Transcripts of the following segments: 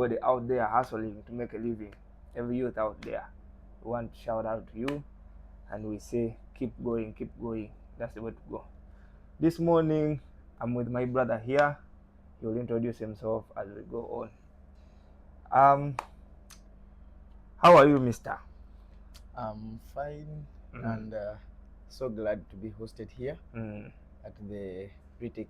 Everybody out there hustling to make a living, every youth out there, we want to shout out to you and we say keep going, keep going. That's the way to go. This morning I'm with my brother here. He will introduce himself as we go on. How are you, mister? I'm fine and so glad to be hosted here at the Critic.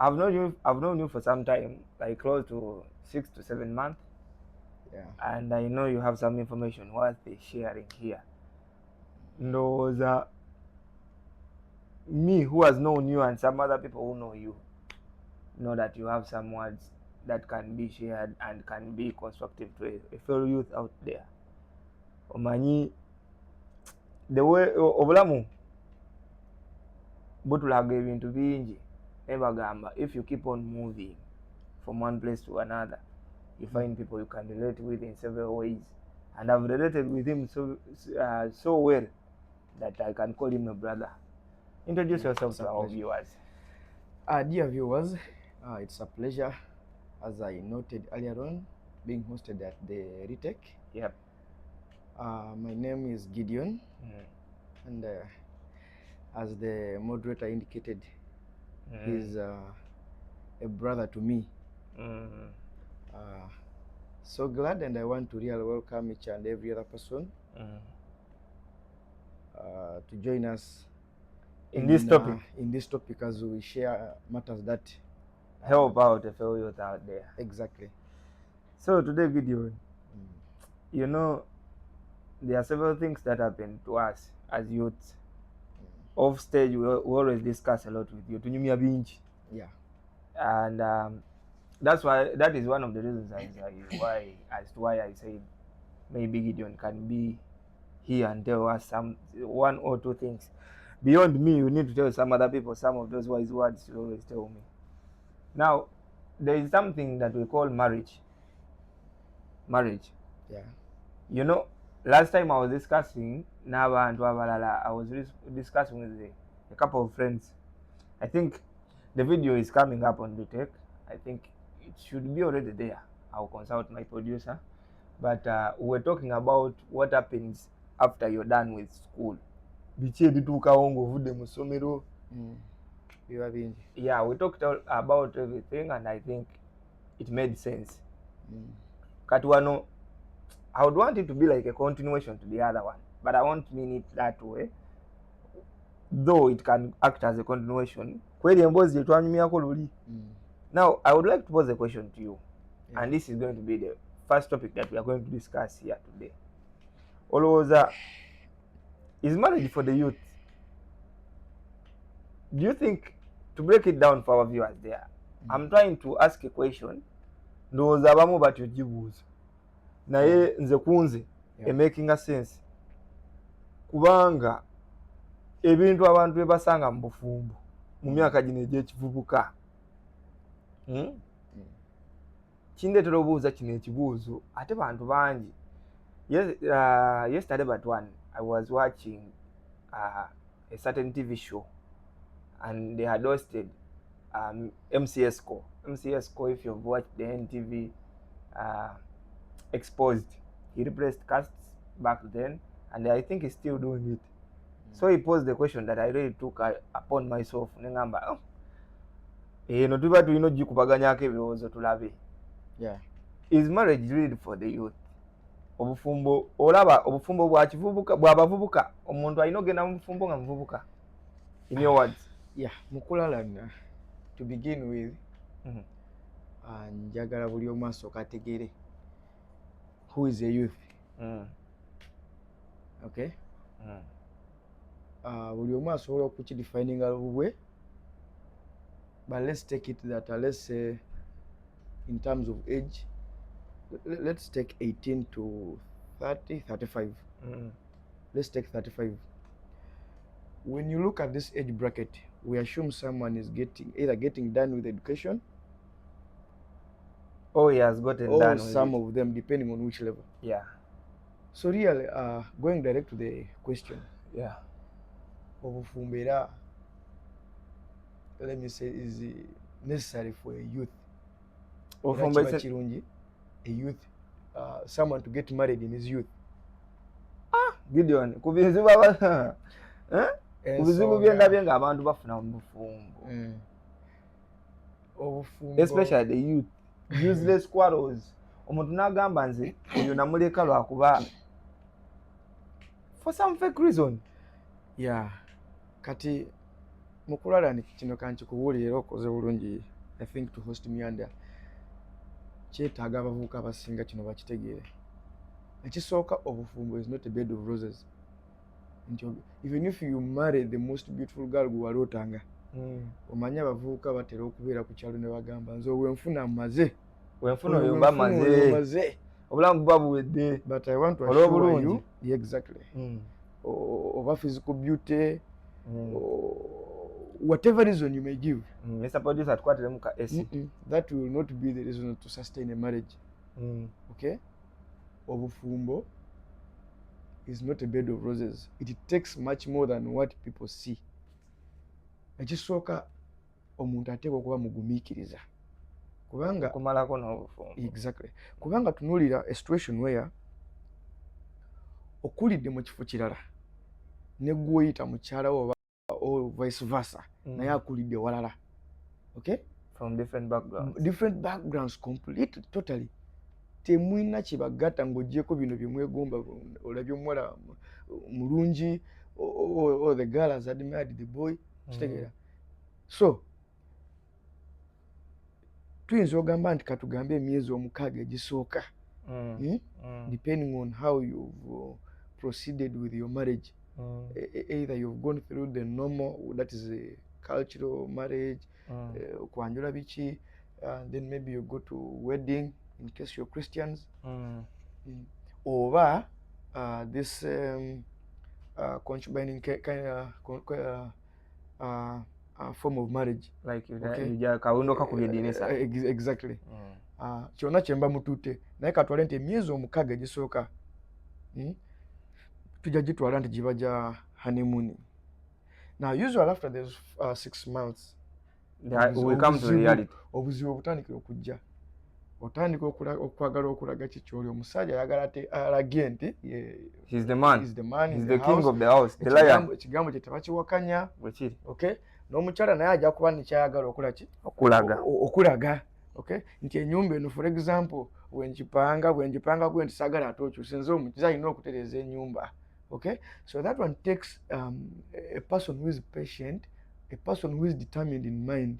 I've known you for some time, like close to 6 to 7 months. Yeah. And I know you have some information worth sharing here. Knows me who has known you and some other people who know you know that you have some words that can be shared and can be constructive to a fellow youth out there. Omanyi the way obulamu butulaga ebintu bingi nebagamba if you keep on moving from one place to another, you find people you can relate with in several ways, and I've related with him so well that I can call him a brother. Introduce yourself to our viewers. Dear viewers, it's a pleasure, as I noted earlier on, being hosted at the Retake. Yep. My name is Gideon, and as the moderator indicated, he's a brother to me. So glad, and I want to really welcome each and every other person to join us in this topic. In this topic, as we share matters that help out a fellow youth out there. Exactly. So today, Gideon, you know, there are several things that happen to us as youths. Off stage, we always discuss a lot with you. Yeah. And that is one of the reasons as to why I said maybe Gideon can be here and tell us some one or two things. Beyond me, you need to tell some other people some of those wise words you always tell me. Now, there is something that we call marriage. Marriage. Yeah. You know, last time I was discussing Nava and Wabalala, I was discussing with a couple of friends. I think the video is coming up on the tech. I think it should be already there. I'll consult my producer. But we're talking about what happens after you're done with school. Yeah, we talked about everything and I think it made sense. Katuano, I would want it to be like a continuation to the other one, but I won't mean it that way. Though it can act as a continuation. Now, I would like to pose a question to you, and this is going to be the first topic that we are going to discuss here today. Oloza, is marriage for the youth? Do you think, to break it down for our viewers there, I'm trying to ask a question. Ndowooza abamu batyogibuuza naye nze kunze making a sense kubanga ebintu abantu bye basanga mu bufumbo mu myaka gino egy'ekivubuka kindeetera obuuza kino ekibuuzo ate bantu bangi. Yesterday but one I was watching a certain TV show and they had hosted MCSco. MCSco, if you've watched the NTV Exposed, he replaced casts back then and I think he's still doing it. So he posed the question that I really took upon myself. Nengamba, no tuba tulina gikubaganyako ebirowoozo tulabe. Yeah. Is marriage really for the youth? Obufumbo olaba obufumbo bwa kivubuka bw'abavubuka omuntu alina ogenda mu bufumbo nga muvubuka. In your words. Yeah, mukulalana to begin with. Njagala buli omu asooka ategeere who is a youth. Okay. Buli omu asobola okukidefininga bubwe, but let's take it that let's say in terms of age, let's take 18 to 30, 35. Let's take 35. When you look at this age bracket, we assume someone is either getting done with education, or he has gotten or done with some of them, depending on which level. Yeah. So really, going direct to the question. Yeah. Obufumbo, let me say, is necessary for a youth. Obufumbo kiba kirungi a youth someone to get married in his youth. Gideon ku bizibu ku bizibu byendabye ng'abantu bafuna mu bufumbo, obufumbo especially the youth, useless quarrels. Omuntu n'agamba nze oyo namuleka lwakuba for some fake reason. Kati mukulala ni kino kankikubuulira okoze bulungi I think to host me under kyetaaga abavubuka abasinga kino bakitegeere. Ekisooka, obufumbo is not a bed of roses. Even if you marry the most beautiful girl gwe walootanga, omanye abavubuka batera okubeera ku kyalo ne bagamba nze wenfuna maze, wenfuna oyo mba maze, obulamu buba buwedde. But I want to assure you, exactly, over physical beauty, whatever reason you may give, Mr. Producer tukwatiremu ka AC, that will not be the reason to sustain a marriage. Okay? Obufumbo is not a bed of roses. It takes much more than what people see. Ekisooka, omuntu ateekwa okuba mugumiikiriza. Kubanga kumalako n'obufumbo. Exactly. Kubanga tunuulira a situation where okulidde mu kifo kirala ne gw'oyita mukyala wo or vice versa, naye akulidde walala. Okay? From different backgrounds. Different backgrounds, completely, totally. Temwina kibagatta ng'oggyeko bino bye mwegomba, olabye omuwala mulungi, or the girl has admired the boy, kitegeera. So tuyinza ogamba nti katugambe emyezi 6 egisooka, depending on how you've proceeded with your marriage. Either you've gone through the normal, that is a cultural marriage, kwanjula biki, then maybe you go to wedding in case you're Christians, or this concubining kind of form of marriage, like kaundo kakubye dinisa. Exactly. Kyonna kyemba mututte naye katwale nti emyezi 6 egisooka tujja gitwala nti giba gya honeymoon. Now usually after those 6 months we come to reality. Obuzibu butandikira okujja. Otandika okwagala okulaga kikyoli omusajja ayagala ate alage nti he's the man, he's the king of the house, the lion. Ekigambo kye tebakiwakanya. Bwekiri. Okay? N'omukyala naye ajja kuba nikyayagala okulaga. Okay? Nti ennyumba eno for example bwenjipanga bwe nti saagala ate okyuse nze omukiza alina okutereeza ennyumba. Okay? So that one takes a person who is patient, a person who is determined in mind.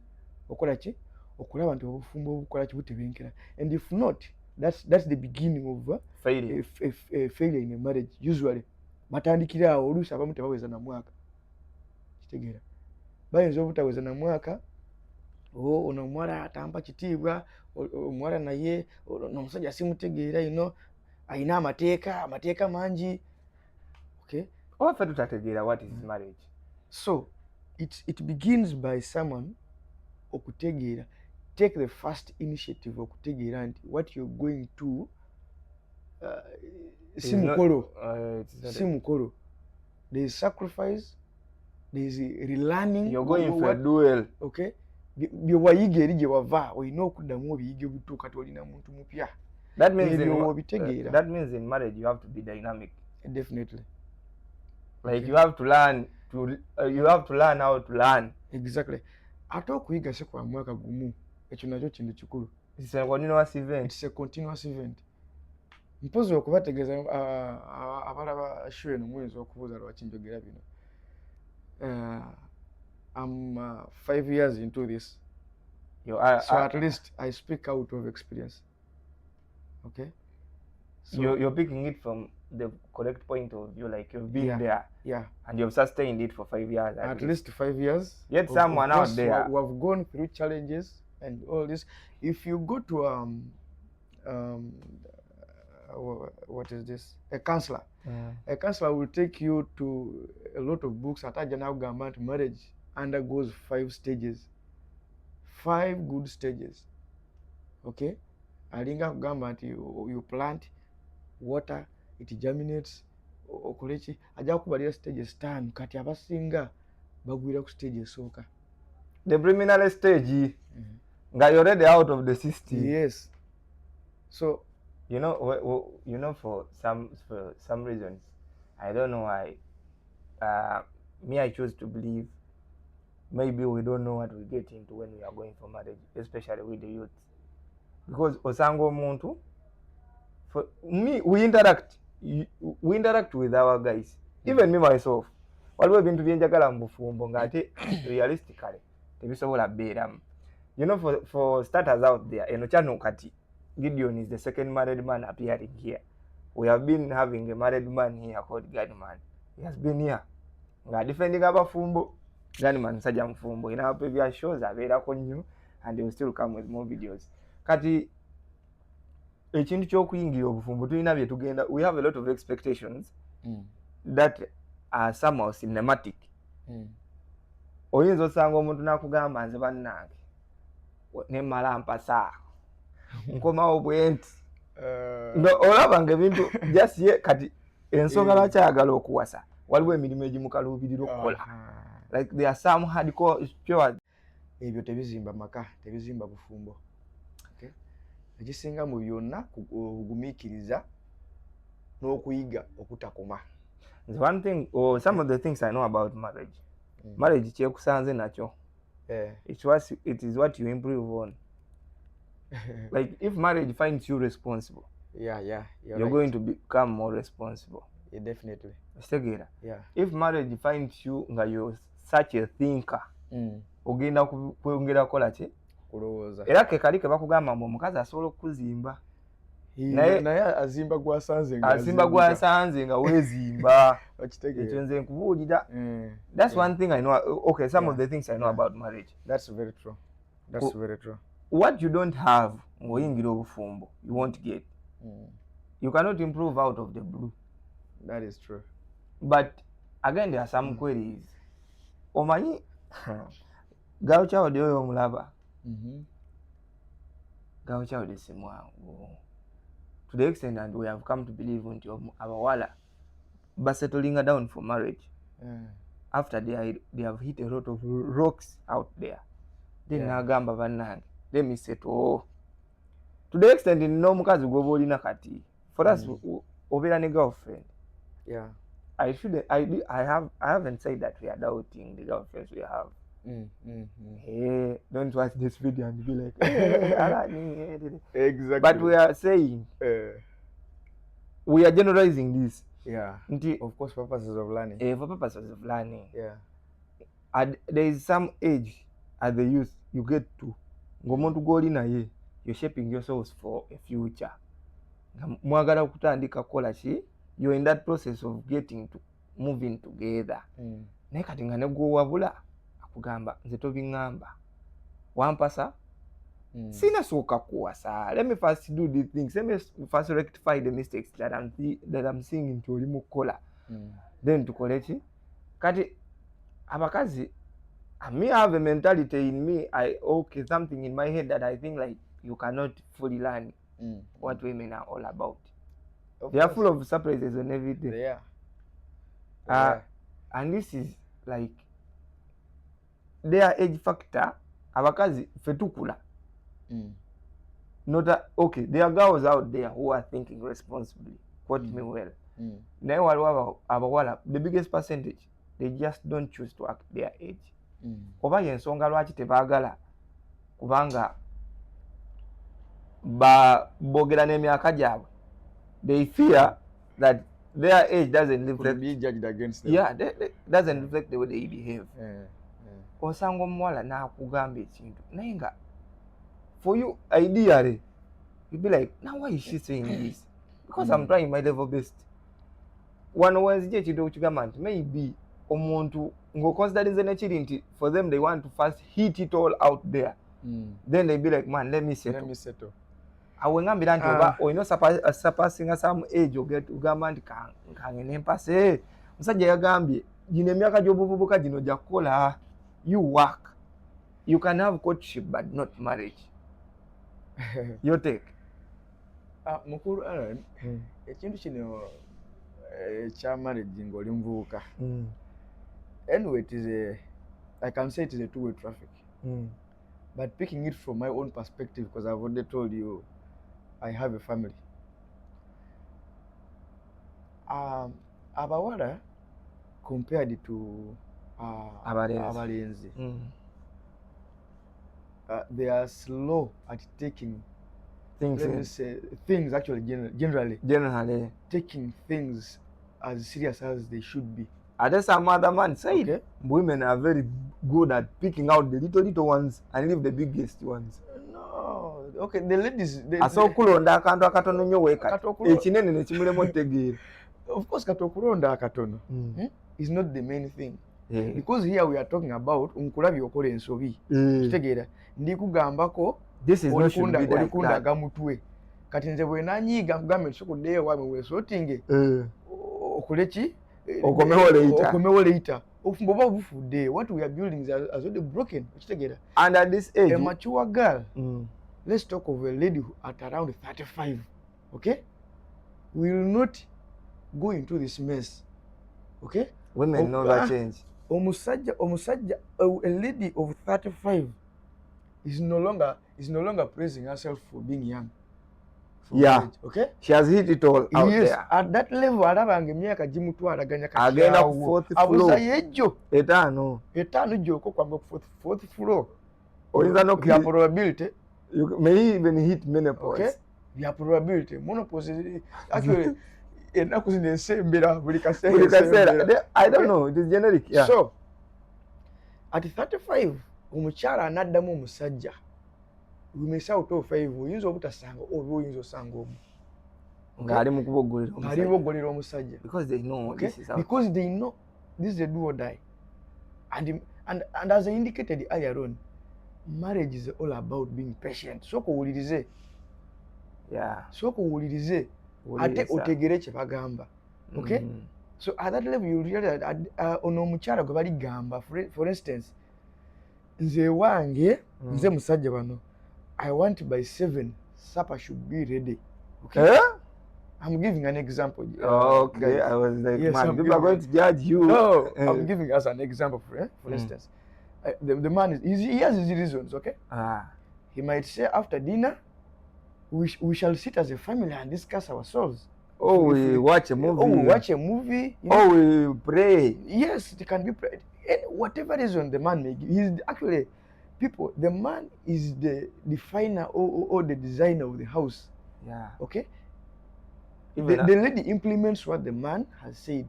Okulaba nti obufumbo obukola kibutebenkera. And if not, that's the beginning of failure. A failure in a marriage. Usually batandikira awo, oluusi abamu tebaweza na mwaka. Kitegeera. Bayinza obutaweza na mwaka, ono omuwala atampa kitiibwa, omuwala naye n'omusajja simutegeera, ayina amateeka mangi. Okay? Offe tutategeera what is marriage. So it begins by someone okutegeera, take the first initiative okutegeera nti what you're going to si mukolo. There is sacrifice, there is relearning. You're going for a duel. Okay? Bye wayiga eri gye wava olina okuddamu obiyiga obutuuka olina muntu mupya. That means in marriage you have to be dynamic. Definitely. Like okay. You have to learn how to learn. Exactly. Ate okuyiga si kwa mwaka gumu, ekyo nakyo kintu kikulu. It's a continuous event. It's a continuous event. Mpozi okubategeeza abalaba show eno muyinza okubuuza lwaki njogera bino. I'm 5 years into this. So at least I speak out of experience. Okay? So you're picking it from the correct point of view, like you've been there. Yeah. And you've sustained it for 5 years. At least 5 years. Yet someone out there who have gone through challenges and all this. If you go to what is this? A counselor. A counselor will take you to a lot of books. Ataja now gamba marriage undergoes 5 stages. 5 good stages. Okay? Alinga kugamba nti you plant, water, it germinates, okoleki ajja kubalira stages 5 kati abasinga bagwira ku stage esooka. The preliminary stage. you're already out of the system. Yes. So for some reasons, I don't know why. Me, I choose to believe maybe we don't know what we get into when we are going for marriage, especially with the youth. Because osanga omuntu, for me, we interact with our guys. Even me myself, waliwo ebintu byenjagala mu bufumbo ng'ate realistically tebisobola beeramu. For starters out there, eno channel kati Gideon is the second married man appearing here. We have been having a married man here called Gunman. He has been here nga defending abafumbo. Gunman sajja mufumbo ina previous shows abeerako nnyo, and he will still come with more videos. Kati ekintu ky'okuyingira obufumbo tulina bye tugenda, we have a lot of expectations that are somehow cinematic. Oyinza osanga omuntu nakugamba nze bannange nemala mpasa nkomawo bwenti olaba nga ebintu just ye kati ensonga lwaki ayagala okuwasa waliwo emirimu egimukaluubirira okukola. Like there are some hardcore pure. Ebyo tebizimba maka, tebizimba bufumbo. Okay? Ekisinga mu byonna okugumiikiriza n'okuyiga okutakoma. One thing, or some of the things I know about marriage. Marriage kyekusanze nakyo. It is what you improve on. Like if marriage finds you responsible, you're right. Going to become more responsible. Yeah, definitely. Yeah. If marriage finds you nga you're such a thinker, ogenda kwongera kola ki kulowooza. Era ke kali ke bakugamba mbu omukazi asobola okuzimba. Naye azimba gwasanze nga weezimba. Ekyo nze nkubuulira. That's one thing I know. Okay, some of the things I know about marriage. That's very true. Very true. What you don't have ng'oyingira obufumbo, you won't get. You cannot improve out of the blue. That is true. But again, there are some queries. Omanyi Girl child oyo omulaba. Girl child si mwangu. To the extent that we have come to believe nti abawala basettling down for marriage. After they have hit a lot of rocks out there. Then nagamba bannange, let me settle. To the extent no mukazi gwoba olina kati. For us, obeera ne girlfriend. Yeah. I haven't said that we are doubting the girlfriends we have. Hey, don't watch this video and be like, exactly. But we are saying, we are generalizing this. Yeah. Of course, purposes of learning. For purposes of learning. Yeah. There is some age at the youth you get to. Ngomuntu goli naye, you're shaping yourselves for a future. Mwagala kutandika kola ki, you're in that process of moving together. Naye kati nga ne gw'owabula akugamba nze tobingamba. Wampasa? Sina sooka kuwasa. Let me first do these things. Let me first rectify the mistakes that I'm seeing nti oli mukola. Then tukole ki? Kati abakazi, me have a mentality in me, something in my head that I think like you cannot fully learn what women are all about. They are full of surprises and everything. They are. And this is like their age factor. Abakazi fetukula. Not that, okay, there are girls out there who are thinking responsibly. Quote me well. Naye waliwo abawala, the biggest percentage, they just don't choose to act their age. Oba yensonga lwaki tebaagala kubanga boogera n'emyaka gyabwe. They fear that their age doesn't reflect, be judged against them. Yeah, doesn't reflect the way they behave. Osanga omuwala n'akugamba ekintu naye nga for you ideally you'd be like, now why is she saying this? Because I'm trying my level best. Wano wenzije ekintu okugamba nti maybe omuntu ng'oconsiderinze nekiri nti for them they want to first hit it all out there. Then they be like, man, let me settle. Awe ngambira nti oba olina surpassing some age ogamba nti kange nempase. Musajja yagambye gino emyaka gy'obuvubuka gino gya kukola. You work. You can have courtship but not marriage. Your take? Mukulu Aaron, ekintu kino kya marriage ng'oli muvubuka. Anyway, I can say it is a two-way traffic. But picking it from my own perspective, because I've already told you I have a family. Abawala compared to abalenzi, they are slow at taking things actually generally taking things as serious as they should be. There's some other man said, okay, women are very good at picking out the little ones and leave the biggest ones. No, okay, the ladies. Asokulonda akantu akatono nnyo weka. Ekinene ne kimulemo tegeera. Of course, katokulonda akatono is not the main thing. Because here we are talking about unkulabya okola ensobi. Kitegeera. Ndi kugambako this is not should be like olikunda gamutwe. Kati nze bwe nanyiga mugambe sokuddeyo wame weesotinge. Okuleki okomewo later. Obufumbo buba bufudde. What we are building is already broken. Kitegeera. And at this age, a mature girl, let's talk of a lady at around 35, okay, will not go into this mess, okay? Women never change. Omusajja, a lady of 35 is no longer praising herself for being young. Yeah. Age, okay? She has hit it all out yes, there. At that level, alabanga emyaka gimutwalaganya kati. Agenda ku fourth floor. Abuza yejo. Etaano joko kwamba fourth floor. Oyinza no ya probability. You may even hit menopause. Okay? Ya probability. Menopause actually enaku zinesembera buli kaseera. I don't know, it is generic. Yeah. So at 35 omukyala anaddamu omusajja. We may say out of 5 oyinza obutasanga oba oyinza osanga omu. Ngali mu kubogolera omusajja. Because they know, okay? This is how. Because they know this is a do or die. And as I indicated earlier on, marriage is all about being patient. So kuwulirize. Yeah. So kuwulirize. Ate otegere kye bagamba. Okay? So at that level you realize that ono omukyala gwe bali gamba, for instance, nze wange, nze musajja bano, I want by 7 supper should be ready. Okay? I'm giving an example. Okay, guys. I was like, yes, man, people are going to judge you. No, I'm giving us an example, for instance. The man he has his reasons, okay? He might say after dinner, we shall sit as a family and discuss ourselves. Oh, we watch a movie. Oh, we watch a movie. We pray. Yes, it can be prayed. And whatever reason the man may give, he's actually the man is the definer or the designer of the house. Yeah. Okay? The lady implements what the man has said.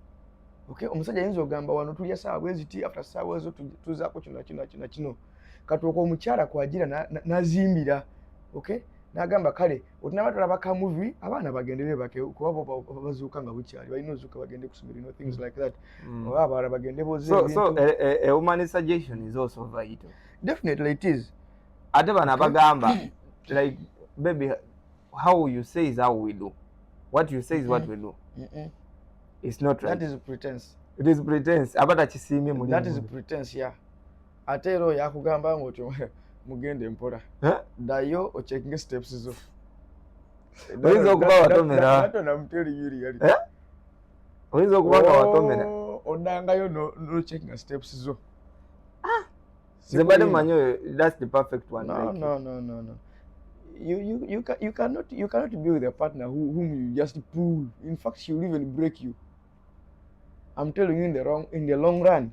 Okay? Omusajja ayinza ogamba wano tulya saawa bweziti after saawa ezo tuzaako kino. Katuuka omukyala kwagira nazimbira. Okay? N'agamba kale otunaba tulaba ka movie abaana bagendere bake kuba bazuuka nga bukyali balina ozuuka bagende kusomera, things like that. Oba abalala bagende boze. So a woman's suggestion is also vital. Definitely it is. Ate bana bagamba like baby, how you say is how we do. What you say is what we do. It's not right. That is pretense. It is pretense. Abata kisimye muli. That is pretense, yeah. Ate ero yakugamba ng'otyo mugende mpola. Dayo ochecking steps zo. Oyinza okuba watomera. Nato namteli yuri yali. Oyinza okuba watomera. Odangayo no checking steps zo. Zebade manyo, that's the perfect one. No. You cannot be with a partner whom you just pull. In fact, she will even break you. I'm telling you, in the long run,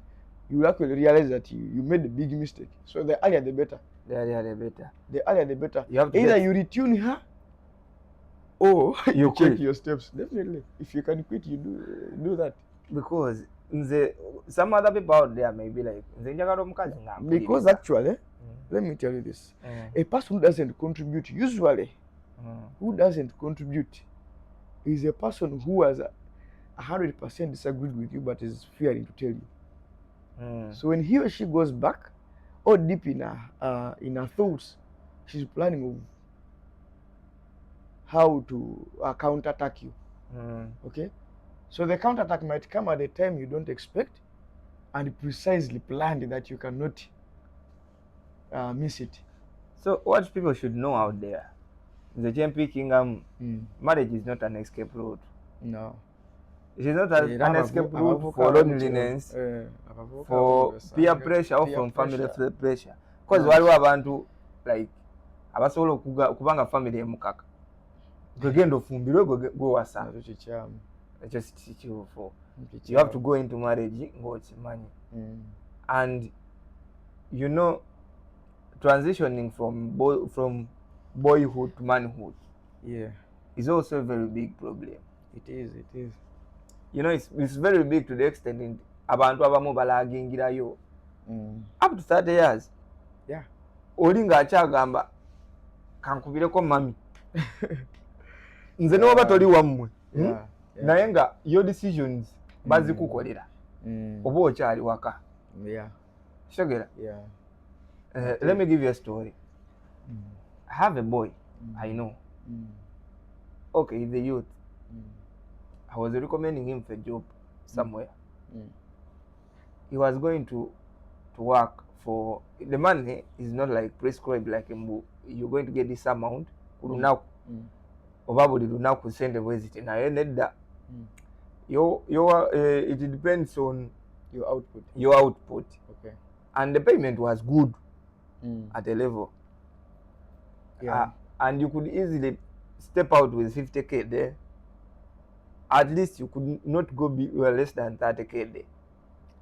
you will actually realize that you made a big mistake. So the earlier the better. The earlier the better. Either you retune her or you check your steps. Definitely. If you can quit, you do that. Because some other people out there may be like, because actually, let me tell you this. A person who doesn't contribute, usually, who doesn't contribute is a person who has 100% disagreed with you but is fearing to tell you. So when he or she goes back, or deep in her thoughts, she's planning of how to counterattack you. Okay? So the counterattack might come at a time you don't expect and precisely planned that you cannot miss it. So what people should know out there, the JMP Kingdom, marriage is not an escape route. No. It is not an escape route for loneliness, for peer pressure or from family pressure. Because waliwo abantu like abasobola kubanga family emukaka gwegenda ofumbirwe gwe wasa nakyo kikyamu ekyo si kituufu. You have to go into marriage ng'okimanyi. And you know, transitioning from boyhood to manhood is also a very big problem. It is. You know, it's very big to the extent in abantu abamu balagingirayo up to 30 years. Yeah. Oli ng'akyagamba kankubireko mami nze n'oba toli wammwe naye nga your decisions bazikukolera oba okyali waka. Shogera. Let me give you a story. I have a boy I know. Okay, he's a youth. I was recommending him for a job somewhere. He was going to work for the money is not like prescribed like you're going to get this amount lunaku oba buli lunaku sente bweziti naye nedda it depends on your output. Okay. And the payment was good at a level. And you could easily step out with 50k there. At least you could not go less than 30k there.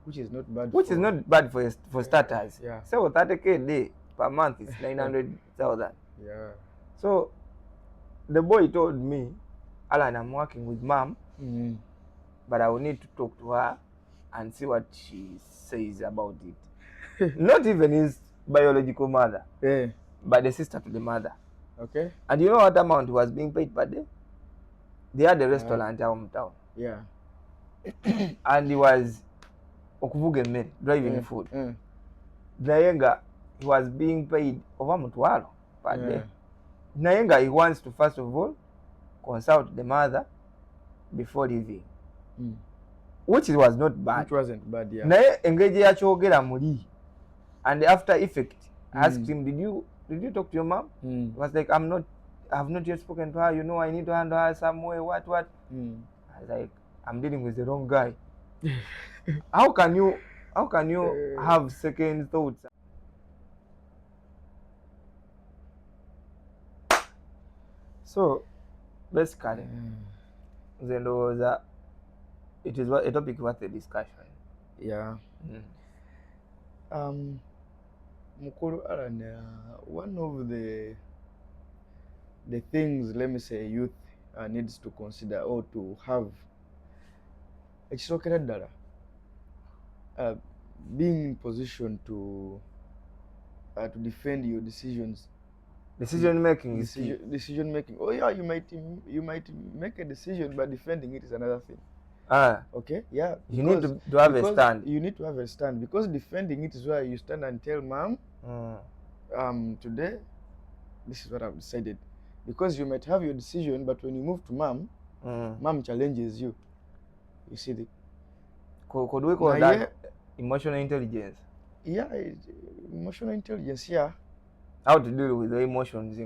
Which is not bad. Which is not bad for starters. Yeah. So 30k day per month is 900,000. Yeah. So the boy told me, Alan, I'm working with mom, but I will need to talk to her and see what she says about it. Not even his biological mother, but the sister to the mother. Okay. And you know what amount was being paid per day? They had a restaurant hometown. Yeah. And he was okuvuga emmere, driving food. Naye nga he was being paid over mutwalo per day. Naye nga he wants to first of all consult the mother before leaving. Which was not bad. Which wasn't bad, yeah. Naye engeri yakyogera muli. And after effect, I asked him, did you talk to your mom? He was like, I have not yet spoken to her. You know, I need to handle her somewhere. What? I was like, I'm dealing with the wrong guy. How can you have second thoughts? So basically, it is a topic worth a discussion. Yeah. Mukuru Alan, one of the things, let me say, youth needs to consider or to have ekisokera ddala being in position to defend your decisions. Decision making is key. Decision making. Oh yeah, you might make a decision, but defending it is another thing. Okay, yeah. You need to have a stand. You need to have a stand, because defending it is where you stand and tell mom, today, this is what I've decided. Because you might have your decision, but when you move to mom, mom challenges you. You see the. Could we call that emotional intelligence? Yeah, emotional intelligence. Yeah. How to deal with the emotions?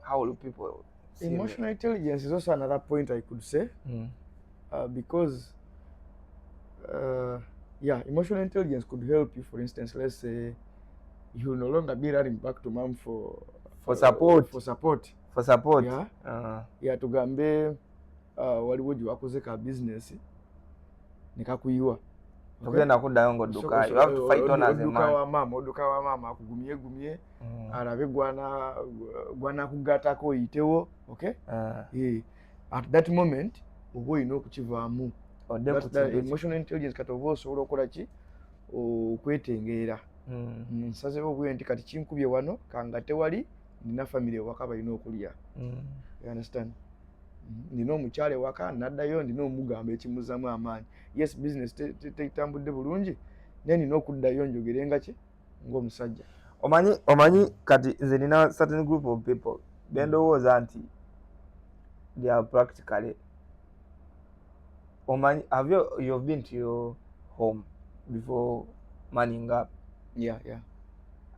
How do people? Emotional intelligence is also another point I could say. Because emotional intelligence could help you. For instance, let's say you will no longer be running back to mom for support. Yeah, tugambe waliwo gye wakoze ka business nekakuyiwa tugenda kuddayo ng'odduka. You have to fight on as a man. Odduka wa maama akugumye alabe gwana kugatako oyitewo. Okay. At that moment oba olina okukivaamu. Emotional intelligence kati oba osobola okukola ki okwetengerera. Nsazeewo obwe nti kati kinkubye wano kanga tewali nina family ewaka balina okulya. You understand? Nina omukyala ewaka naddayo ndina omugamba ekimuzaamu amaanyi. Yes, business tetambudde bulungi naye nina okuddayo njogerenga ki ng'omusajja. Omanyi kati nze nina certain group of people bendowooza nti they are practically. You've been to your home before manning up? Yeah.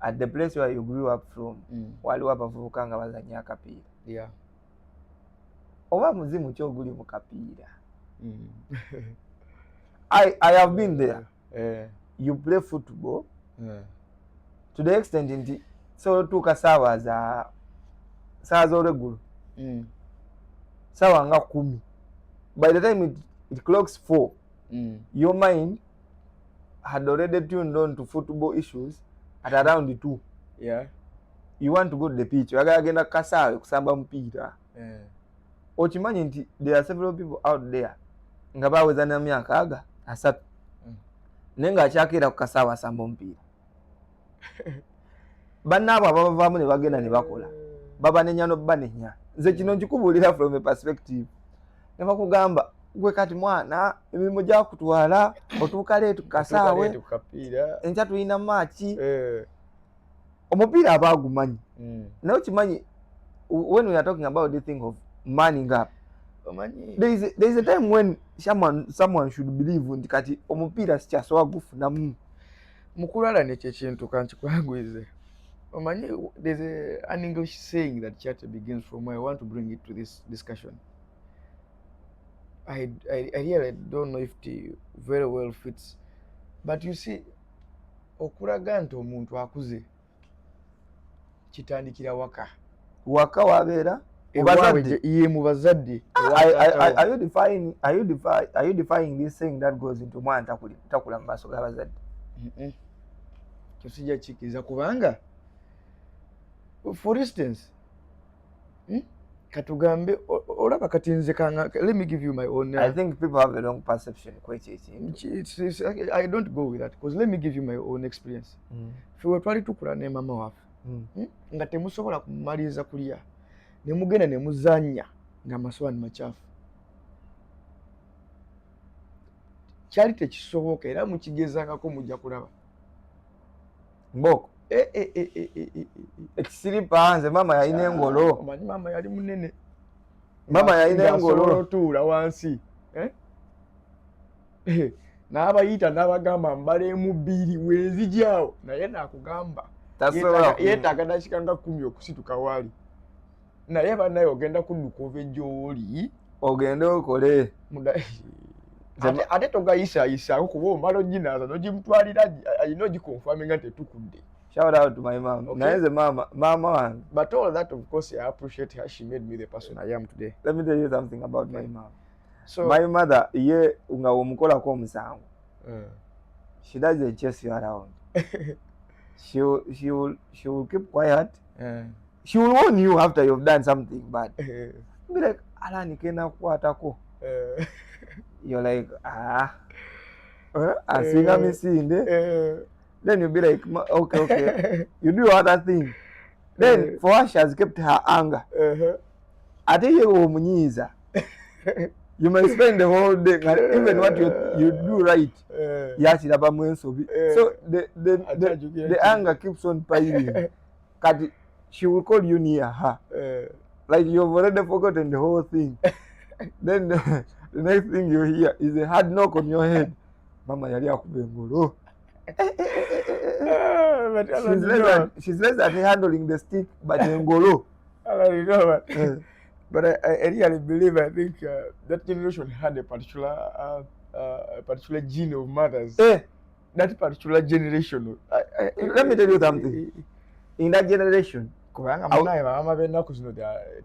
At the place where you grew up from, waliwo abavubuka nga bazannya akapiira. Yeah. Oba muzimu ki oguli mu kapiira? I have been there. You play football to the extent nti so tuka sawa z'olweggulo sawa nga 10. By the time it clocks 4, your mind had already tuned on to football issues at around 2. Yeah. You want to go to the pitch. Agenda kasawe kusamba mpira. Okimanyi nti there are several people out there nga baweza na myaka aga 3 nenga akyakira ku kasawa asamba mpira. Bannabo abavaamu ne bagenda ne bakola babanenya no banenya. Nze kino nkikubulira from a perspective. Ne bakugamba gwe kati mwana emirimu gya kutwala otuuka leetu kasawe enkya tulina maachi omupiira abagumanyi. Naye okimanyi when we are talking about the thing of manning up, there is a time when someone should believe nti kati omupiira sikyasobola gufunamu. Mukulala nekyo kintu kankikwanguize. Omanyi, there's an English saying that chat begins from. I want to bring it to this discussion. I really don't know if it very well fits, but you see, okulaga nti omuntu akuze kitandikira waka wabeera ye mu bazadde. Are you defying this saying that goes into mwana takula mu maaso g'abazadde? Kyosijja kikiriza kubanga for instance katugambe olaba kati nze kanga, let me give you my own. I think people have a wrong perception I don't go with that because let me give you my own experience. Fiwe twali tukula ne mama waffe nga temusobola kumaliriza kulya ne mugenda ne muzanya nga maswani machafu. Kyali tekisoboka era mukigezangako mujja kulaba mboko ekisiripa nze mama yalina engolo. Omanyi mama yali munene. Mama yalina engolo tuula wansi n'abayita n'abagamba mbalemu 2 wenzijyawo naye nakugamba yeetaaga dakiika nga 10 okusituka waali naye bannaye ogenda kudduka ova gy'oli ogende okole ate togayisaayisako kuba omala oginaaza n'ogimutwalira ayina ogikonfaminga nti tetukudde. Shout out to my mom. Okay. Naeze mama wange. But all that, of course, I appreciate her. She made me the person I am today. Let me tell you something about my mom. So my mother, ye unga omukola ko musango. She doesn't chase you around. she will keep quiet. She will warn you after you've done something bad. Be like, ala nikena kwatako. You're like, asinga misinde. Then you'll be like, okay. You do other thing. Then for her, she has kept her anger. Ate ye omunyiza. You may spend the whole day, even what you do right. Yachiraba mwensobi. So the anger keeps on piling. She will call you near her. Like you've already forgotten the whole thing. Then the next thing you hear is a hard knock on your head. Mama yali akubengolo. She's less than handling the stick, but ngolo. But I really believe, I think that generation had a particular gene of mothers. That particular generation. Let me tell you something. In that generation, kubanga munaye mama bennaku zino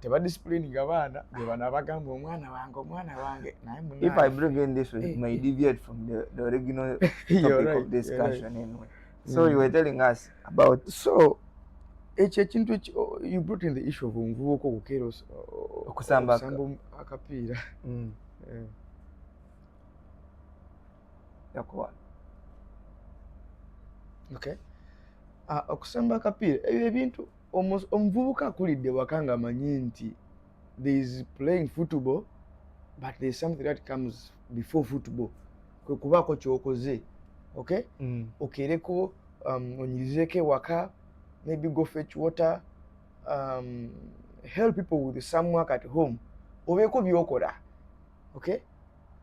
tebadisciplining abaana bana bagamba omwana wange naye munaye. If I bring in this, it may deviate from the original topic of discussion anyway. So you were telling us about you brought in the issue of omuvubuka okukeera okusamba akapiira. Okay. Okusamba akapiira ebyo ebintu omuvubuka akulidde waka nga amanyi nti there is playing football but there is something that comes before football. Kwe kubaako kyokoze. Okay? Okereko onyirizeko ewaka, maybe go fetch water, help people with some work at home. Obeeko byokola. Okay?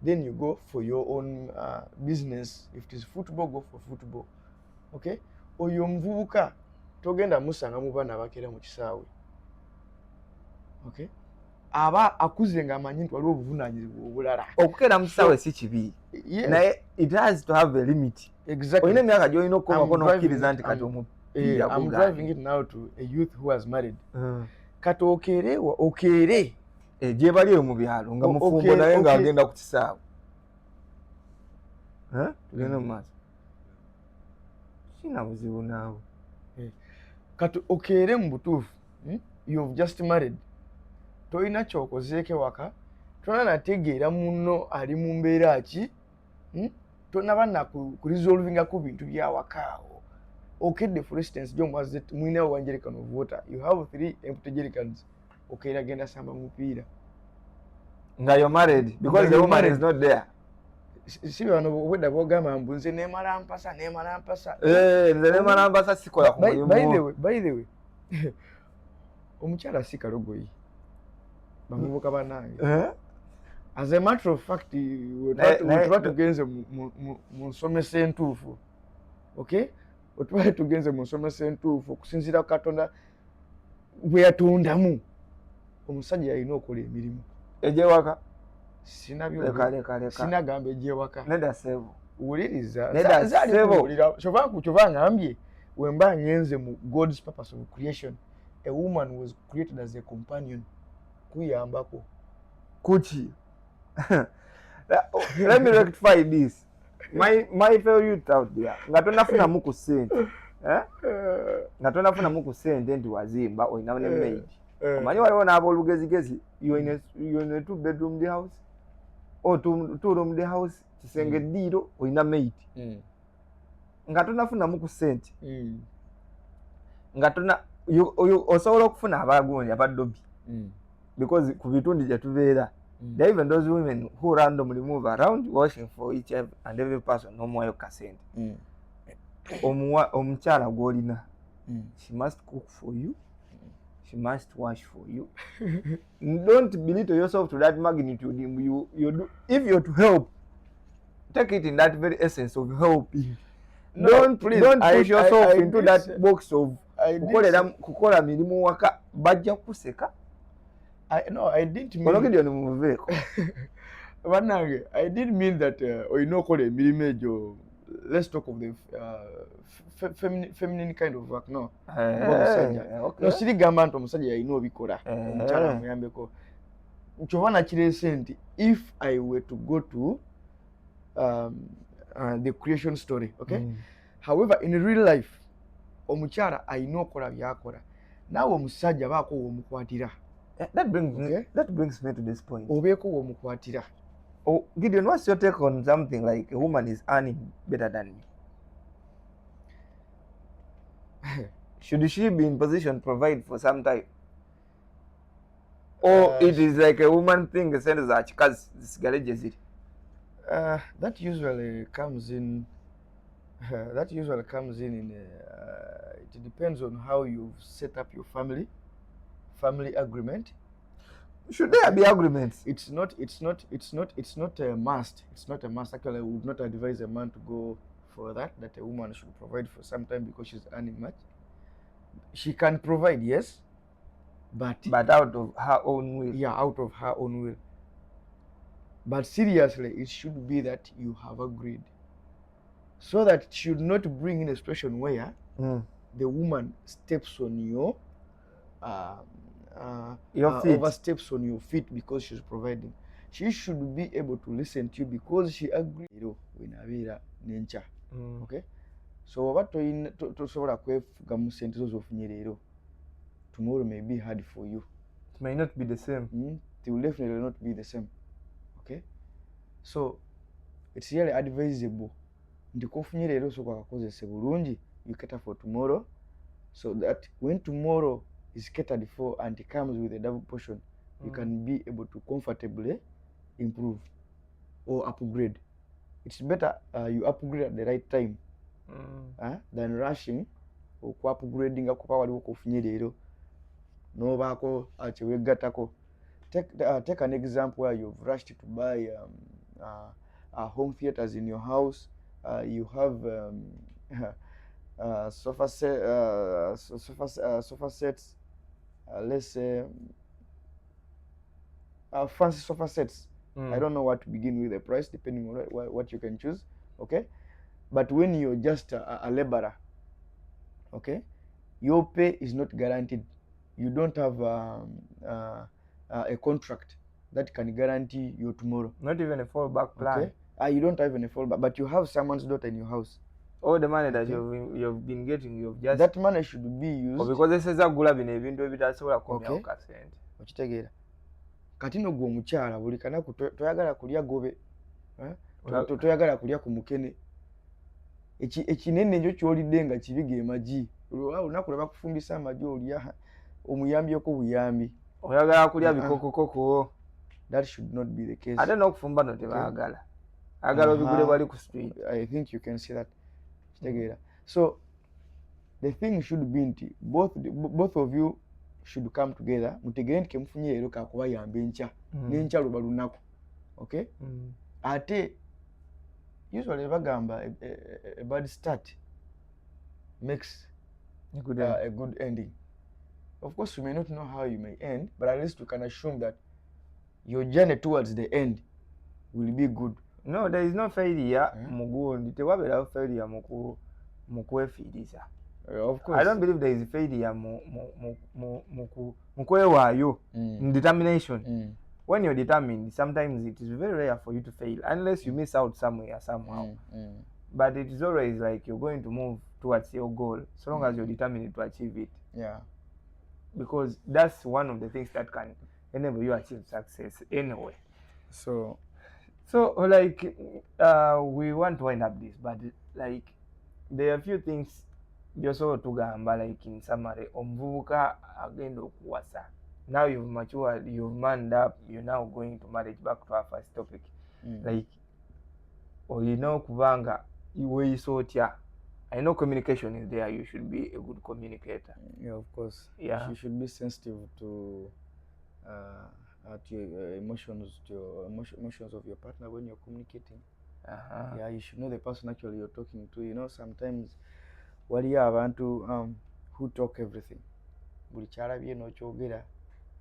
Then you go for your own business. If it is football, go for football. Okay? Oyo omuvubuka togenda musanga mu baana abakera mu kisaawe. Okay? Aba akuze nga amanyi nti waliwo obuvunaanyizibwa obulala. Okukera mu kisaawe si kibi. Naye it has to have a limit. Exactly. Oyina emyaka gy'olina okukomako n'okkiriza nti kati mupiira I'm driving it now to a youth who has married. Kati okeere gye bali eyo mu byalo nga mufumbo naye ng'agenda ku kisaawe tugende mu maaso kina buzibu naawe kati okeere mu butuufu you've just married tolina kyokozeeko ewaka tonanategeera munno ali mu mbeera ki tonaba nakuresolvinga ku bintu byawakaawo okedde for instance gy'omuwazi mwinawo 1 jerrycan of water you have 3 empty jerrycans okeera agenda samba mupiira nga you're married because the woman is not there. Si bano obwedda bwogamba mbu nze neemala mpasa nze neemala mpasa sikola ku mulimu. By the way omukyala si kalogoyi bamuvubuka bannange as a matter of fact wetuba tugenze mu nsomesa entuufu okay wetuba tugenze mu nsomesa entuufu okusinziira ku Katonda bwe yatondamu omusajja yalina okola emirimu egyewaka sinagamba egyewaka nedda sebo wuliriza nedda kyova ngambye wemba ngenze mu God's purpose of creation a woman was created as a companion kuyambako kuki. Let me rectify this. My fellow youth out there nga tonafunamu ku ssente nga tonafunamu ku ssente nti wazimba olina ne maid omanyi waliwo n'aboolugezigezi you in a 2-bedroom house or 2-room house kisenge eddiiro olina maid nga tonafunamu ku ssente nga osobola okufuna abagundi abaddobi because ku bitundu gye tubeera there even those women who randomly move around washing for each and every person n'omuwayo kasente omukyala gw'olina she must cook for you, she must wash for you. Don't belittle yourself to that magnitude. You do, if you're to help, take it in that very essence of helping. No, don't push yourself into that box of kukola mirimu waka bajja kuseka. I didn't mean I didn't mean that oinokola emirimu egyo. Let's talk of the feminine kind of work. No, no siri gamba nti omusajja yalina obikola omukyala amuyambeko nkyova nakirese nti if I were to go to the creation story, okay? However, in real life omukyala alina okola byakola naawe omusajja baako w'omukwatira. That brings me to this point. Obeeko w'omukwatira. Oh, Gideon, what's your take on something like a woman is earning better than me? Should she be in position to provide for some time? Or it is like a woman thing, because this garage is it? That usually comes in. It depends on how you've set up your family agreement. Should there be agreements? It's not a must. It's not a must. Actually, I would not advise a man to go for that a woman should provide for some time because she's earning much. She can provide, yes, but out of her own will. Yeah, out of her own will. But seriously, it should be that you have agreed, so that it should not bring in a situation where the woman steps on your feet. Oversteps on your feet because she's providing. She should be able to listen to you because she agreed. Okay, so what tosobola kwefuga mu sente z'ofunye leero, tomorrow may be hard for you. It may not be the same. It will definitely not be the same. Okay, so it's really advisable nti kofunye leero soka kakozese bulungi, you cater for tomorrow, so that when tomorrow is catered for and it comes with a double portion, you can be able to comfortably improve or upgrade. It's better you upgrade at the right time than rushing or upgrading akupa waliwo kofunye leero nobaako kyewegatako. Take an example where you've rushed to buy home theaters in your house. You have sofa sets. Let's say fancy sofa sets. I don't know what to begin with the price depending on what you can choose. Okay, but when you're just a laborer, Okay, your pay is not guaranteed. You don't have a contract that can guarantee you tomorrow. Not even a fallback plan. Okay, you don't have any fallback, but you have someone's daughter in your house. All the money that Okay. you've been getting, you've just That money should be used. because eseza gula bino ebintu ebitasobola kukomyawo Okay. kasente. Okitegeera. Kati no gwe omukyala buli kanaku toyagala kulya gobe. Toyagala kulya ku mukene. Ekinene ekyo kyolidde nga kibiga emagi. Olunaku lwe bakufumbisa amagi olya omuyambyeko buyambi. Oyagala kulya bikokokoko. That should not be the case. Ate n'okufumba no tebaagala. Agala obigule bali ku street. I think you can see that. Kitegeera. So the thing should be nti both of you should come together. Mutegere nti kemufunye leero kakubayamba enkya. N'enkya luba lunaku. Okay? Ate usually bagamba a bad start makes a good ending. Of course, we may not know how you may end, but at least we can assume that your journey towards the end will be good. No, there is no failure mugundi. Tewabera failure mu kwefiiriza. Of course. I don't believe there is failure mu kwewaayo. Determination. When you're determined, sometimes it is very rare for you to fail unless you miss out somewhere somehow. But it is always like you're going to move towards your goal so long as you're determined to achieve it. Yeah. Because that's one of the things that can enable you to achieve success anyway. So like we want to wind up this, but like there are a few things byosobola tugamba, like in summary, omuvubuka agenda okuwasa. Now you've matured, you've manned up, you're now going to marriage. Back to our first topic. Like, olina okubanga weeyisa otya. I know communication is there. You should be a good communicator. Yeah, of course. Yeah. You should be sensitive to your emotions, emotions of your partner when you're communicating. Yeah, you should know the person actually you're talking to. You know, sometimes waliyo abantu who talk everything. Buli kyalabye n'okyogera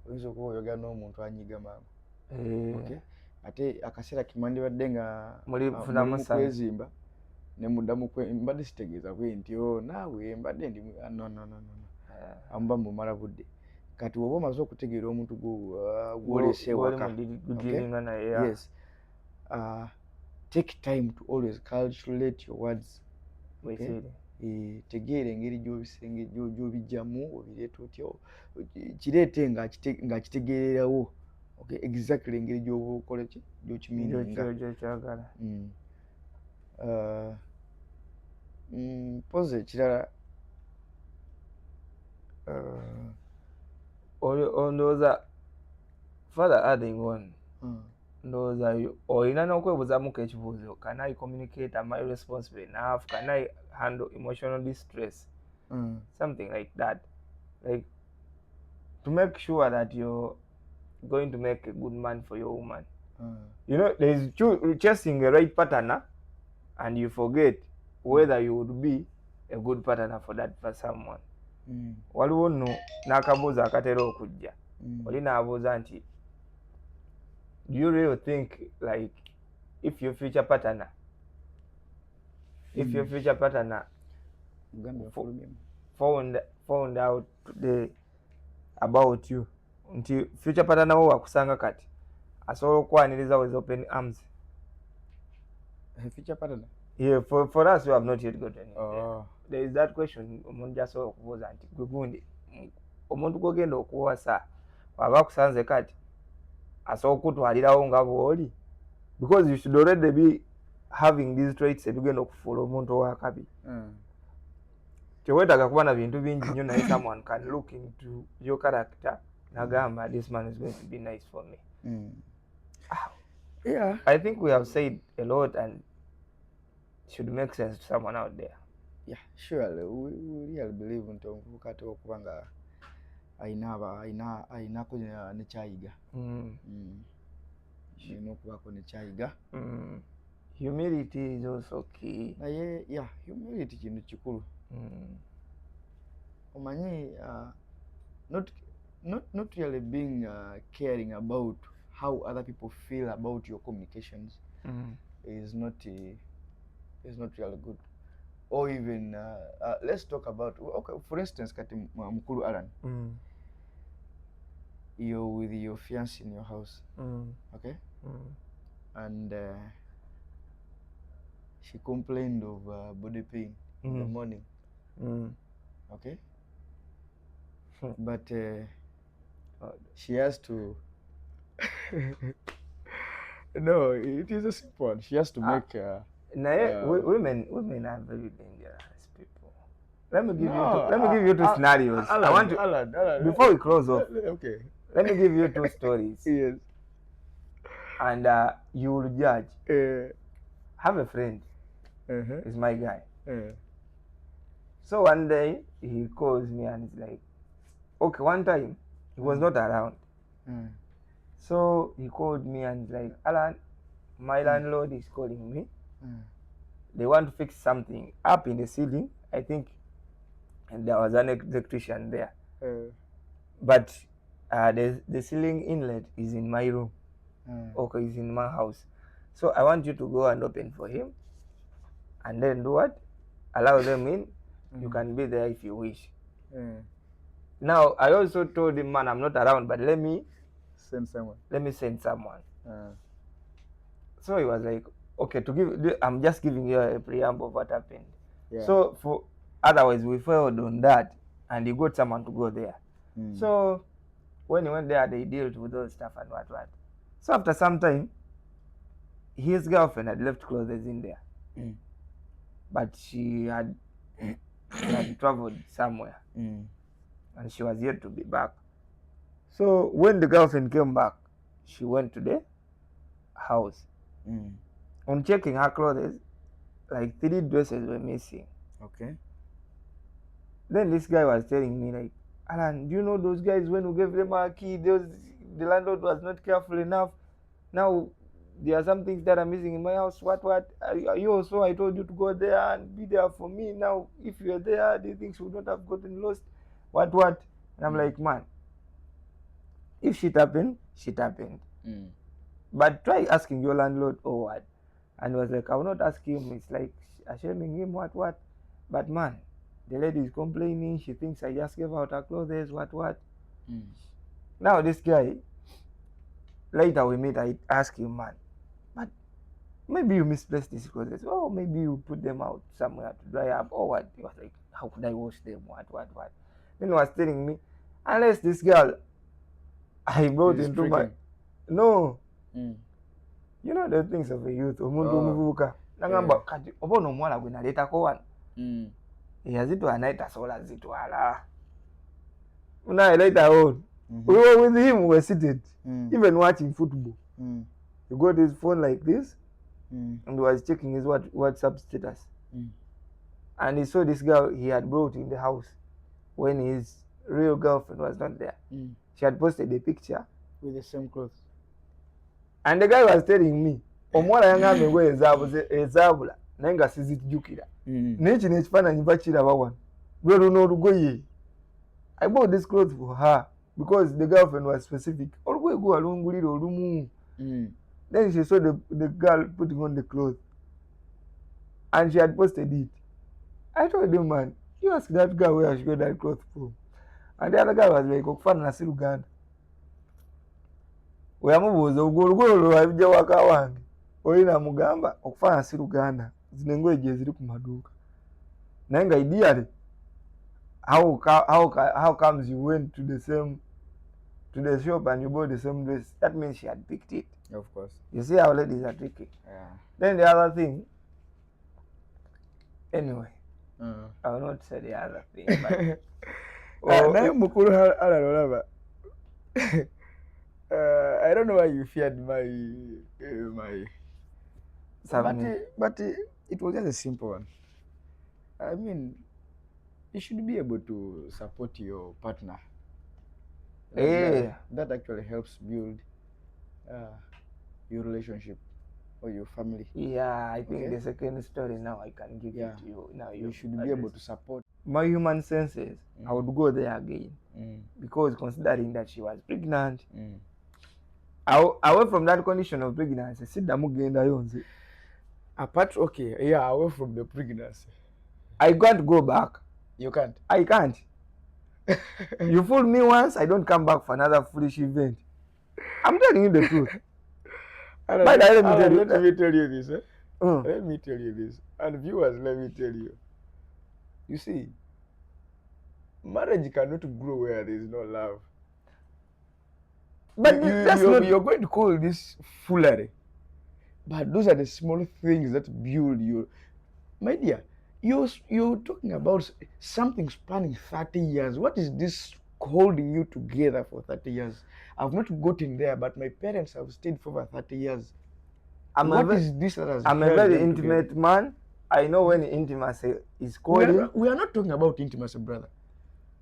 oyinza okuba oyogera n'omuntu anyiga mangu. Okay? Ate akaseera kimandibadde nga muli kwezimba ne muddamu mbadde sitegeeza bwe nti naawe mbadde ndi no amuba mumala budde. Kati woba omaze okutegeera omuntu gw'olese ewaka. Yes. Take time to always calculate your words. Okay? Tegeera engeri gy'obijjamu obireeta otya kireete ng'akitegeererawo. Okay, exactly engeri gy'oba okola ki gy'okimininga ky'okyagala. Pose ekirala ndowooza further adding on, ndowooza olina n'okwebuuzamuko ekibuuzo, can I communicate, am I responsible enough, can I handle emotional distress, something like that, like to make sure that you're going to make a good man for your woman. You know, there is chasing a right partner and you forget whether you would be a good partner for someone. Waliwo nno n'akabuuzo akatera okujja. Oli n'abuuza nti, do you really think like if your future partner found out today about you, nti future partner wo wakusanga kati asobola okwaniriza with open arms? Future partner? Yeah, for us who have not yet gotten it. There is that question omuntu asobola okubuuza nti gwe gundi omuntu gw'ogenda okuwasa waba akusanze kati asobola okutwalirawo nga bw'oli, because you should already be having these traits ebigenda okufuula omuntu owakabi. Teweetaaga kuba na bintu bingi nnyo naye someone can look into your character n'agamba this man is going to be nice for me. Yeah, I think we have said a lot and it should make sense to someone out there. Yeah, surely we really believe nti omuvubuka ate okuba nga ayinako nekyayiga. Alina okubaako nekyayiga. Humility is also key. Naye yeah, humility kintu kikulu. Omanyi not really being caring about how other people feel about your communications is not really good. or even let's talk about, okay, for instance, kati mukulu Alan, you're with your fiancé in your house, okay, and she complained of body pain in the morning, okay, but she has to no, it is a simple one. She has to make women are very dangerous people. Let me give you two scenarios. Alan, I want to Alan, before we close off. Okay, let me give you two stories. Yes. And you will judge. Have a friend. He's my guy. So one day he calls me and he's like, okay, one time he was not around. So he called me and he's like, Alan, my landlord is calling me. They want to fix something up in the ceiling, I think, and there was an electrician there. But the ceiling inlet is in my room. Okay, it's in my house. So I want you to go and open for him, and then do what? Allow them in. You can be there if you wish. Now I also told him, man, I'm not around, but let me send someone. So he was like, okay, I'm just giving you a preamble of what happened. Yeah. So for otherwise we failed on that, and he got someone to go there. So when he went there, they dealt with those stuff and what. So after some time, his girlfriend had left clothes in there, but she had traveled somewhere, and she was yet to be back. So when the girlfriend came back, she went to the house. On checking her clothes, like 3 dresses were missing. Okay. Then this guy was telling me, like, Alan, do you know those guys, when we gave them our key, the landlord was not careful enough. Now there are some things that are missing in my house. What? You also, I told you to go there and be there for me. Now if you're there, the things would not have gotten lost. What? And I'm like, man, if shit happened, shit happened. But try asking your landlord or what. And he was like, I will not ask him. It's like shaming him, what. But man, the lady is complaining. She thinks I just gave out her clothes, what. Now this guy, later we meet, I ask him, man, but maybe you misplaced these clothes. Oh, maybe you put them out somewhere to dry up or what. He was like, how could I wash them, what. Then he was telling me, unless this girl I brought into my... No. You know the things of a youth. Obufumbo. Nangamba kati obono omwala gwe naleetako wano. Yazitwala naye tasobola zitwala. Later on, we were with him, we were seated, even watching football. He got his phone like this, and was checking his WhatsApp status. And he saw this girl he had brought in the house when his real girlfriend was not there. She had posted a picture with the same clothes. And the guy was telling me, omwala yangambe ngwe ezabula naye nga sizijjukira. Naye kino ekifaananyi bakiraba wano. Lwe luno olugoye. I bought this clothes for her because the girlfriend was specific. Olugoye gwe walungulira olumu. Then she saw the girl putting on the clothes, and she had posted it. I told him, man, you ask that girl where she got that clothes from. And the other guy was like, okufaanana si Luganda. Weyamubuuza ogwo olugoye olwo wabijja waka wange. Oli namugamba okufaanana si Luganda. Zino engoye gye ziri ku maduuka. Naye nga ideally, how comes you went to the shop and you bought the same dress? That means she had picked it. Of course. You see how ladies are tricky. Yeah. Then the other thing, anyway, I will not say the other thing, but I don't know why you feared my but it was just a simple one. I mean, you should be able to support your partner. That actually helps build your relationship or your family. Yeah, I think the second story now I can give it to you. Now you should be able to support. My human senses, I would go there again because considering that she was pregnant, away from that condition of pregnancy, sit down again. Apart, away from the pregnancy. I can't go back. You can't. I can't. You fool me once, I don't come back for another foolish event. I'm telling you the truth. Alan, But let me tell you. let me tell you this. Mm. Let me tell you this. And viewers, let me tell you. You see, marriage cannot grow where there is no love. But you're going to call this foolery. But those are the small things that build you. My dear, you're talking about something spanning 30 years. What is this holding you together for 30 years? I've not gotten there, but my parents have stayed for over 30 years. What is this that has I'm a very intimate man. I know when intimacy is calling. We are not talking about intimacy, brother.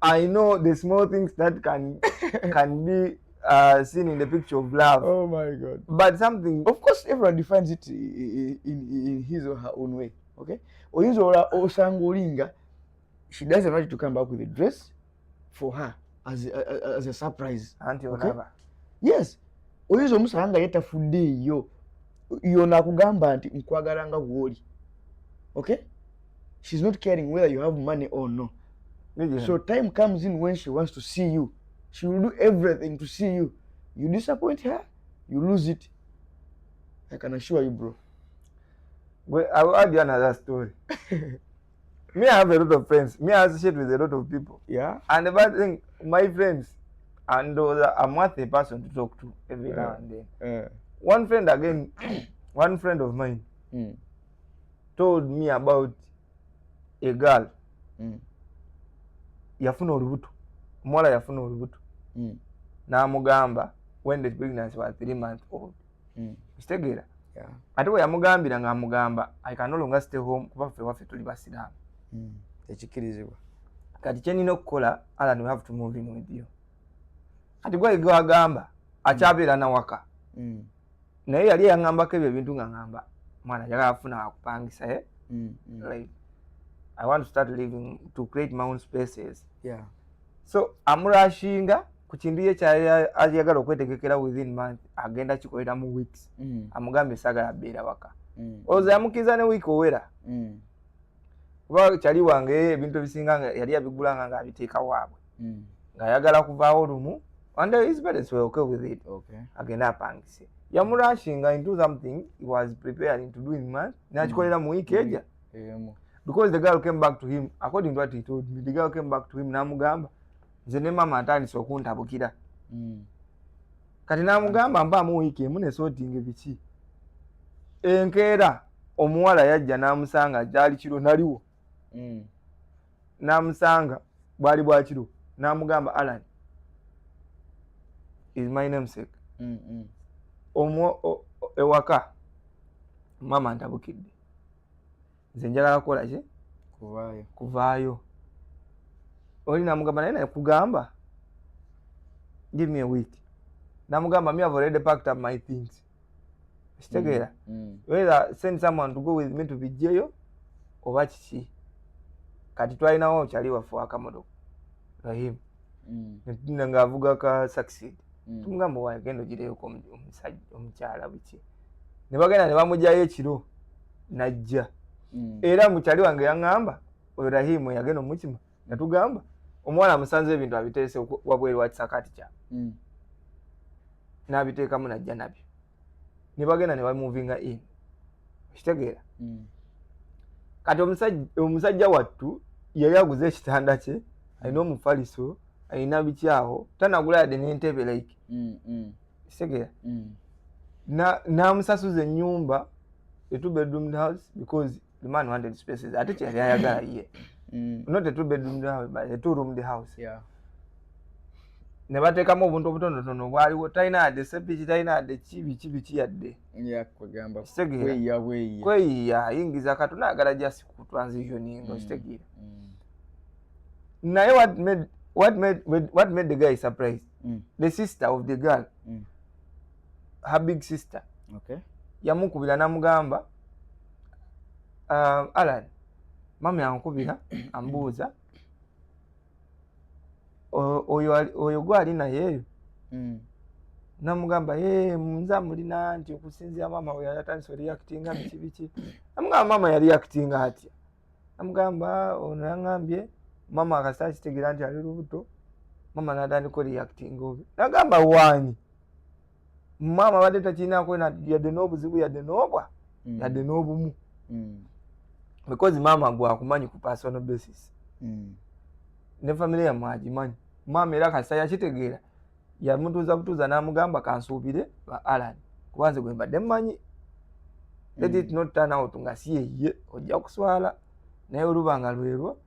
I know the small things that can be seen in the picture of love. Oh my God! But something, of course, everyone defines it in his or her own way. Okay, Osangolinga, she doesn't want you to come back with a dress for her as a surprise. Okay? Yes. Oyinza omusanga yetafudde iyo nakugamba nti nkwagala nga bwoli. Okay? She's not caring whether you have money or no. So time comes in when she wants to see you. She will do everything to see you. You disappoint her, you lose it. I can assure you, bro. Well, I will add you another story. Me, I have a lot of friends. Me, I associate with a lot of people. Yeah. And the bad thing, my friends, and I'm worth a person to talk to every now and then. One friend again, one friend of mine told me about a girl. Yafuna olubuto. Mwala yafuna olubuto. Na mugamba when the pregnancy was 3 months old. Kitegeera. Yeah. Ate we yamugambira nga amugamba I can no longer stay home kuba ffe waffe tuli basiraamu. Tekikirizibwa. Kati kye nina okukola, Alan, we have to move in with you. Kati gwe agamba akyabeera na waka. Naye yali yangambako ebyo ebintu nga ngamba mwana yagala afuna akupangisa like I want to start living to create my own spaces. Yeah. So amurashinga ku kintu ye kyayagala okwetegekera within month agenda kikolera mu weeks. Amugambe sagala beera waka. Ozo yamukiza ne week owera. Kuba kyali wange ebintu bisinga yali yabigulanga nga abiteeka waabwe. Nga yagala kuvaawo lumu and his parents were okay with it. Okay. Agenda apangise. Yamurashinga into something he was preparing to do in month. Nakikolera mu week eja. Because the girl came back to him, according to what he told me, the girl came back to him namugamba nze ne mama atandise okuntabukira. Kati namugamba mpaamu wiiki emu ne sorting biki. Enkeera omuwala yajja namusanga gyali kiro naliwo. Namusanga bwali bwa kiro. Namugamba Alan is my namesake. Ewaka mama ntabukidde. Nze njagala kukola ki? Kuvaayo. Oli namugamba naye nakugamba give me a week. Namugamba me have already packed up my things. Kitegeera. Whether send someone to go with me to bijeyo oba kiki. Kati twalinawo kyali waffe akamotoka. Rahim. Netina ngaavuga ka succeed. Tumugamba wagenda ogireyoko omusajja omukyala biki. Ne bagenda ne bamugyayo ekiro najja. Era mukyali wange yaŋŋamba oyo Rahimu yagenda omukima natugamba omwana amusanze ebintu abiteese wabweru wa kisakaati kya. N'abiteekamu najja nabyo. Ne bagenda ne bamuvinga in. Kitegeera. Kati omusajja wattu yali aguze ekitanda kye alina omufaliso alina bikyawo tanagula yadde n'entebe like. Kitegeera. N'amusasuza ennyumba a 2-bedroom house because the man wanted spaces. Ate kyali ayagala ye. Not a 2-bedroom house but a 2-room house. Yeah. Ne bateekamu obuntu obutonotono bwaliwo talina yadde sepiki talina yadde biki yadde. Kugamba kweyiya ayingiza katuna agala just ku transitioning okitegeera. Naye what made the guy surprised? The sister of the girl, her big sister, yamukubira namugamba Alan mami ankubira ambuuza oyo gwali naye namugamba munza mulina nti okusinzira mama we yatandise reactinga biki. Namugamba mama yali reactinga atya. namugamba ono yaŋŋambye mama akasita kitegeera nti ali lubuto. Mama n'atandika reacting obi nagamba waani mama badde takirinaako yadde n'obuzibu yadde n'obwa yadde n'obumu because mama gwakumanyi ku personal basis ne family yammwe agimanyi. Mama era kasita yakitegeera yamutuuza n'amugamba kansuubire ba Alan kuba nze gwe mbadde mmanyi. Let it not turn out nga si ye ojja kuswala naye olubanga lwebo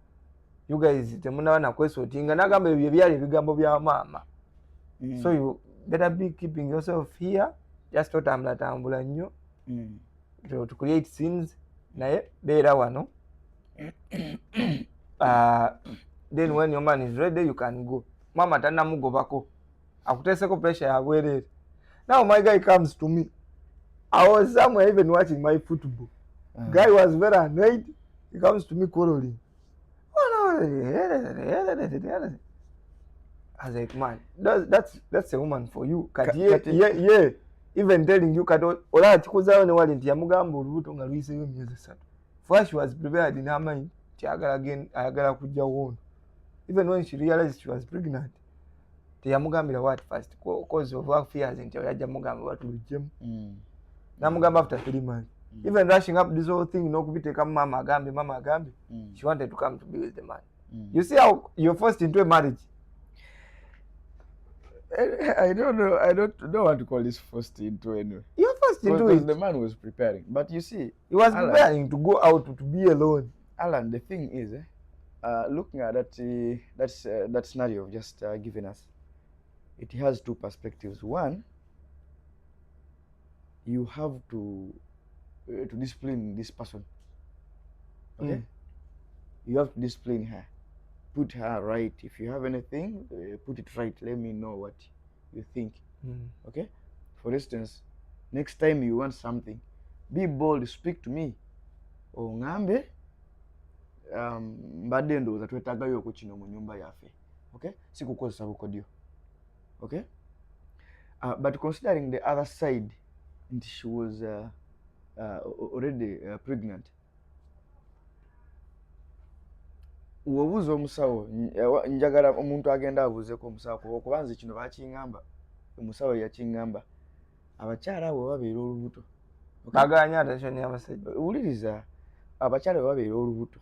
you guys temunaba nakwesotinga. Nagamba ebyo byali ebigambo bya mama. So you better be keeping yourself here just tambula nnyo to create scenes naye beera wano. Then when your man is ready you can go. Mama tanamugobako akuteeseko pressure ya bwereere. Now my guy comes to me. I was somewhere even watching my football. Guy was very annoyed. He comes to me quarreling. I was like, man, that's a woman for you. Yeah. Even telling you ola kikuzayo ne wali nti yamugamba olubuto nga luyiseyo emyezi 3. For she was prepared in her mind ayagala kujja wono. Even when she realized she was pregnant, teyamugambira what first cause of her fears nti yajja mugamba batulujjemu. Namugamba after 3 months. Even rushing up this whole thing n'okubiteeka mama agambe. She wanted to come to be with the man. You see how you're forced into a marriage. I don't know. I don't want to call this forced into anyway. You're forced into it. The man was preparing. But you see, he was preparing to go out to be alone. Alan, the thing is, looking at that scenario you've just given us, it has 2 perspectives. One, you have to discipline this person. Okay? You have to discipline her. Put her right. If you have anything, put it right. Let me know what you think. Okay? For instance, next time you want something, be bold, speak to me. Ongambe mbadde ndowooza twetaagayo kino mu nyumba yaffe. Okay? Sikukozesa bukodyo. Okay? But considering the other side, and she was already pregnant. Wobuuza omusawo njagala omuntu agenda abuuzeeko omusawo okuba nze kino bakingamba omusawo yakingamba abakyala abo babeera olubuto baganya attention y'abasajja. Wuliriza, abakyala babeera olubuto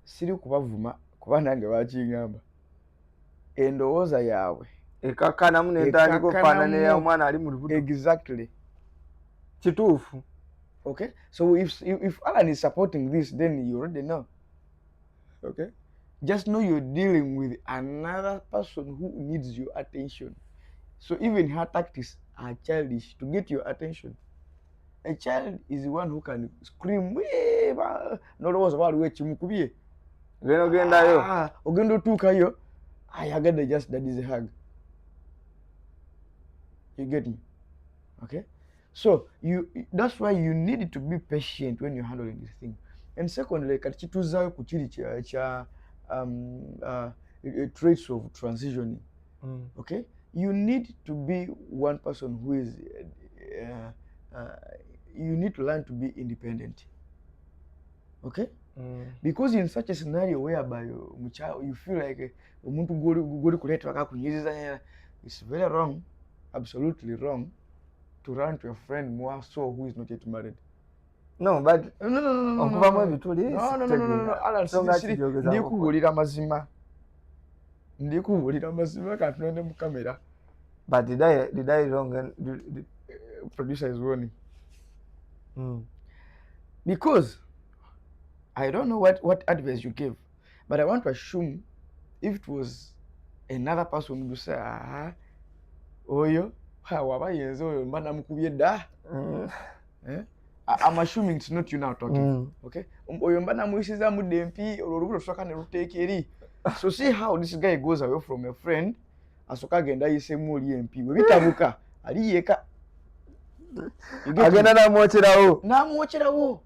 siri kubavuma kuba nange bakingamba endowooza yaabwe ekakkanamu n'entandika okufaanana ey'omwana ali mu lubuto. Exactly. Kituufu. Okay? So if Alan is supporting this, then you already know. Okay? Just know you're dealing with another person who needs your attention. So even her tactics are childish to get your attention. A child is the one who can scream, n'olowooza waliwo ekimukubye. Then ogendayo. Ogenda otuukayo, ayagadde just that is a hug. You get me? Okay? So that's why you need to be patient when you're handling this thing. And secondly, kati kituuzaayo ku kiri kya traits of transitioning. Okay? You need to be one person who is you need to learn to be independent. Okay? Because in such a scenario whereby you feel like omuntu guli kuleeta akakunyiriza, it's very wrong, absolutely wrong to run to a friend more so who is not yet married. No, but no. Okuvamu ebituli. No. Ndikubuulira mazima. Katunende mu kamera. But did I wrong? And producer is warning. Because I don't know what advice you gave, but I want to assume if it was another person who say, oyo, waba yenze oyo mba namukubye dda. I'm assuming it's not you now talking. Okay? Oyo mba namuyisiza mu DMP olubuto tusooka ne luteeka eri. So see how this guy goes away from a friend, asooka agenda ayisemu oli MP. Bwe bitabuka ali yeka. Agenda n'amwokyerawo.